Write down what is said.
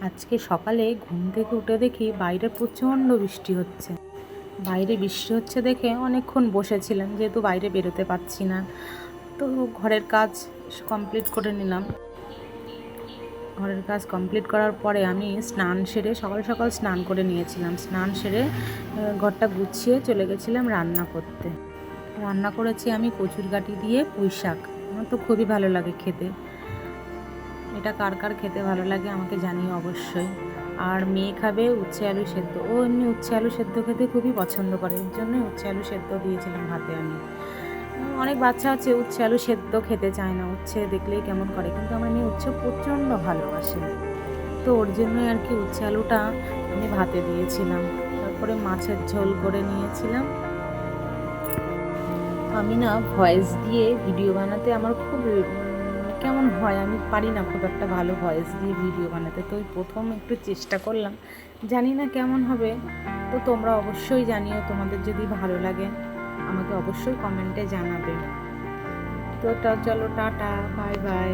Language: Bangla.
আজকে সকালে ঘুম থেকে উঠে দেখি বাইরে প্রচণ্ড বৃষ্টি হচ্ছে। বাইরে বৃষ্টি হচ্ছে দেখে অনেকক্ষণ বসেছিলাম, যেহেতু বাইরে বেরোতে পারছি না। তো ঘরের কাজ কমপ্লিট করে নিলাম। ঘরের কাজ কমপ্লিট করার পরে আমি স্নান সেরে সকাল সকাল স্নান করে নিয়েছিলাম। স্নান সেরে ঘরটা গুছিয়ে চলে গেছিলাম রান্না করতে। রান্না করেছি আমি কচুরগাঁটি দিয়ে পুঁই শাক। আমার তো খুবই ভালো লাগে খেতে। এটা কার কার খেতে ভালো লাগে আমাকে জানিও অবশ্যই। আর মেয়ে খাবে উচ্ছে আলু সেদ্ধ। ও এমনি উচ্ছে আলু সেদ্ধ খেতে খুবই পছন্দ করে, এর জন্যই উচ্ছে আলু সেদ্ধ দিয়েছিলাম ভাতে আমি। অনেক বাচ্চা আছে উচ্ছে আলু সেদ্ধ খেতে চায় না, উচ্ছে দেখলেই কেমন করে, কিন্তু আমার মেয়ে উচ্ছে প্রচণ্ড ভালোবাসে। তো ওর জন্যই আর কি উচ্ছে আলুটা আমি ভাতে দিয়েছিলাম। তারপরে মাছের ঝোল করে নিয়েছিলাম। আমি না ভয়েস দিয়ে ভিডিও বানাতে আমার খুব কেমন হয়, আমি পারি না খুব একটা ভালো ভয়েস দিয়ে ভিডিও বানাতে। তো ওই প্রথম একটু চেষ্টা করলাম, জানি না কেমন হবে। তো তোমরা অবশ্যই জানিও, তোমাদের যদি ভালো লাগে আমাকে অবশ্যই কমেন্টে জানাবে। তো চলো টাটা, বাই বাই।